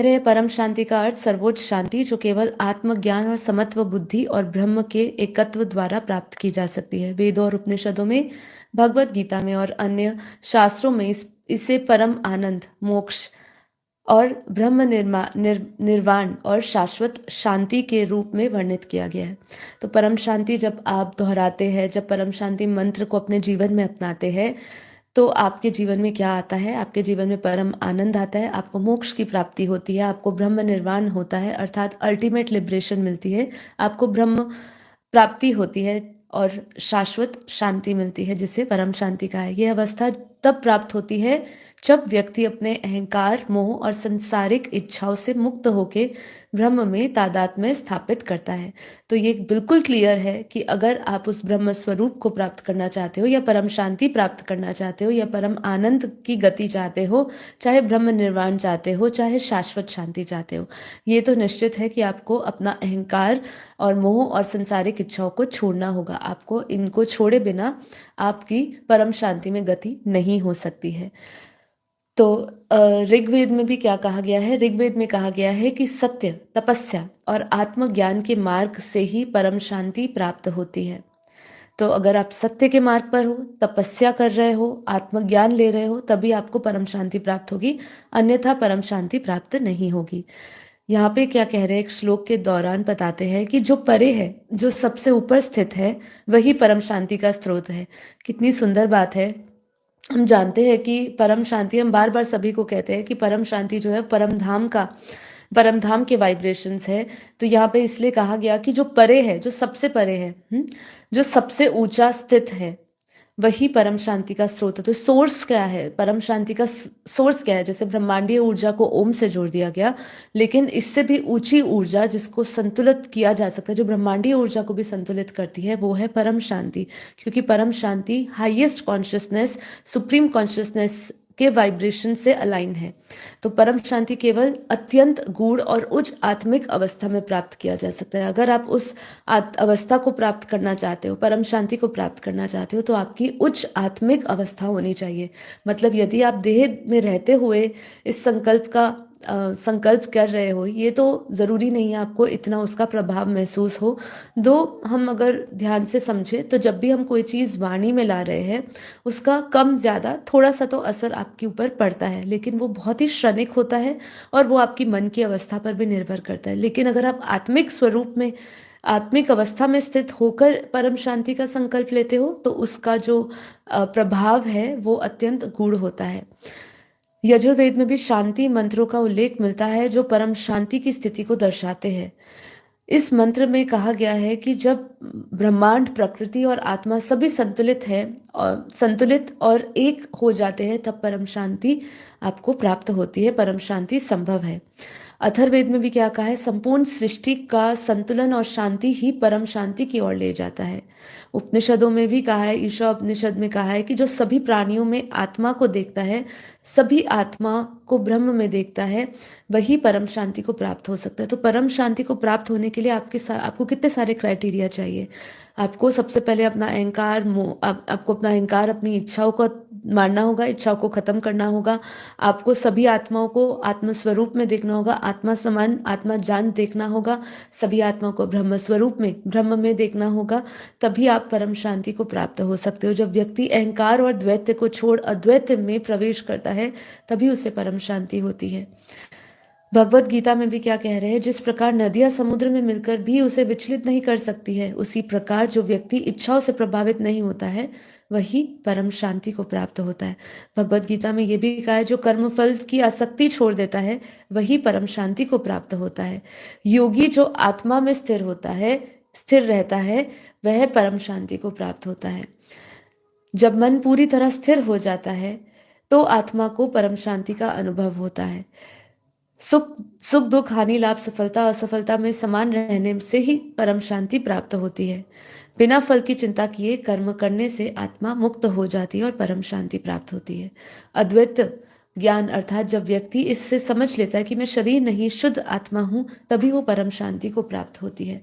रहे परम शांति का अर्थ सर्वोच्च शांति जो केवल आत्मज्ञान और समत्व बुद्धि और ब्रह्म के एकत्व द्वारा प्राप्त की जा सकती है। वेदों और उपनिषदों में, भगवत गीता में और अन्य शास्त्रों में इसे परम आनंद, मोक्ष और ब्रह्म निर्वाण और शाश्वत शांति के रूप में वर्णित किया गया है। तो परम शांति जब आप दोहराते हैं, जब परम शांति मंत्र को अपने जीवन में अपनाते हैं, तो आपके जीवन में क्या आता है? आपके जीवन में परम आनंद आता है, आपको मोक्ष की प्राप्ति होती है, आपको ब्रह्म निर्वाण होता है अर्थात अल्टीमेट लिबरेशन मिलती है, आपको ब्रह्म प्राप्ति होती है और शाश्वत शांति मिलती है जिसे परम शांति कहा है। यह अवस्था तब प्राप्त होती है जब व्यक्ति अपने अहंकार, मोह और सांसारिक इच्छाओं से मुक्त होकर ब्रह्म में तादात्म्य स्थापित करता है। तो ये बिल्कुल क्लियर है कि अगर आप उस ब्रह्म स्वरूप को प्राप्त करना चाहते हो या परम शांति प्राप्त करना चाहते हो या परम आनंद की गति चाहते हो, चाहे ब्रह्म निर्वाण चाहते हो, चाहे शाश्वत शांति चाहते हो, ये तो निश्चित है कि आपको अपना अहंकार और मोह और सांसारिक इच्छाओं को छोड़ना होगा। आपको इनको छोड़े बिना आपकी परम शांति में गति नहीं हो सकती है। तो ऋग्वेद में भी क्या कहा गया है? ऋग्वेद में कहा गया है कि सत्य, तपस्या और आत्मज्ञान के मार्ग से ही परम शांति प्राप्त होती है। तो अगर आप सत्य के मार्ग पर हो, तपस्या कर रहे हो, आत्मज्ञान ले रहे हो, तभी आपको परम शांति प्राप्त होगी, अन्यथा परम शांति प्राप्त नहीं होगी। यहाँ पे क्या कह रहे हैं? एक श्लोक के दौरान बताते हैं कि जो परे है, जो सबसे ऊपर स्थित है, वही परम शांति का स्रोत है। कितनी सुंदर बात है। हम जानते हैं कि परम शांति, हम बार बार सभी को कहते हैं कि परम शांति जो है परम धाम के वाइब्रेशंस है। तो यहाँ पे इसलिए कहा गया कि जो परे है, जो सबसे परे है, जो सबसे ऊंचा स्थित है, वही परम शांति का स्रोत है। तो सोर्स क्या है? परम शांति का सोर्स क्या है? जैसे ब्रह्मांडीय ऊर्जा को ओम से जोड़ दिया गया, लेकिन इससे भी ऊंची ऊर्जा जिसको संतुलित किया जा सकता है, जो ब्रह्मांडीय ऊर्जा को भी संतुलित करती है, वो है परम शांति। क्योंकि परम शांति हाईएस्ट कॉन्शियसनेस, सुप्रीम कॉन्शियसनेस के वाइब्रेशन से अलाइन है। तो परम शांति केवल अत्यंत गूढ़ और उच्च आत्मिक अवस्था में प्राप्त किया जा सकता है। अगर आप उस अवस्था को प्राप्त करना चाहते हो, परम शांति को प्राप्त करना चाहते हो, तो आपकी उच्च आत्मिक अवस्था होनी चाहिए। मतलब यदि आप देह में रहते हुए इस संकल्प कर रहे हो, ये तो जरूरी नहीं है आपको इतना उसका प्रभाव महसूस हो। दो, हम अगर ध्यान से समझे तो जब भी हम कोई चीज वाणी में ला रहे हैं, उसका कम ज्यादा थोड़ा सा तो असर आपके ऊपर पड़ता है, लेकिन वो बहुत ही क्षणिक होता है और वो आपकी मन की अवस्था पर भी निर्भर करता है। लेकिन अगर आप आत्मिक स्वरूप में, आत्मिक अवस्था में स्थित होकर परम शांति का संकल्प लेते हो, तो उसका जो प्रभाव है वो अत्यंत गूढ़ होता है। यजुर्वेद में भी शांति मंत्रों का उल्लेख मिलता है जो परम शांति की स्थिति को दर्शाते हैं। इस मंत्र में कहा गया है कि जब ब्रह्मांड, प्रकृति और आत्मा सभी संतुलित और एक हो जाते हैं, तब परम शांति आपको प्राप्त होती है, परम शांति संभव है। अथर्ववेद में भी क्या कहा है? संपूर्ण सृष्टि का संतुलन और शांति ही परम शांति की ओर ले जाता है। उपनिषदों में भी कहा है, ईशा उपनिषद में कहा है कि जो सभी प्राणियों में आत्मा को देखता है, सभी आत्मा को ब्रह्म में देखता है, वही परम शांति को प्राप्त हो सकता है। तो परम शांति को प्राप्त होने के लिए आपको कितने सारे क्राइटेरिया चाहिए? आपको सबसे पहले अपना अहंकार, आपको अपना अहंकार, अपनी इच्छाओं को मारना होगा, इच्छाओं को खत्म करना होगा। आपको सभी आत्माओं को आत्म स्वरूप में देखना होगा, आत्मा समान, आत्मा जान देखना होगा। सभी आत्माओं को ब्रह्म स्वरूप में, ब्रह्म में देखना होगा। तभी आप परम शांति को प्राप्त हो सकते हो। जब व्यक्ति अहंकार और द्वैत को छोड़ अद्वैत में प्रवेश करता है, तभी उसे परम शांति होती है। भगवत गीता में भी क्या कह रहे हैं? जिस प्रकार नदियां समुद्र में मिलकर भी उसे विचलित नहीं कर सकती है, उसी प्रकार जो व्यक्ति इच्छाओं से प्रभावित नहीं होता है, वही परम शांति को प्राप्त होता है। भगवत गीता में यह भी कहा है, जो कर्मफल की आसक्ति छोड़ देता है, वही परम शांति को प्राप्त होता है। योगी जो आत्मा में स्थिर रहता है, वह परम शांति को प्राप्त होता है। जब मन पूरी तरह स्थिर हो जाता है, तो आत्मा को परम शांति का अनुभव होता है। सुख दुख, हानि लाभ, सफलता असफलता में समान रहने से ही परम शांति प्राप्त होती है। बिना फल की चिंता किए कर्म करने से आत्मा मुक्त हो जाती है और परम शांति प्राप्त होती है। अद्वैत ज्ञान अर्थात जब व्यक्ति इससे समझ लेता है कि मैं शरीर नहीं, शुद्ध आत्मा हूं, तभी वो परम शांति को प्राप्त होती है।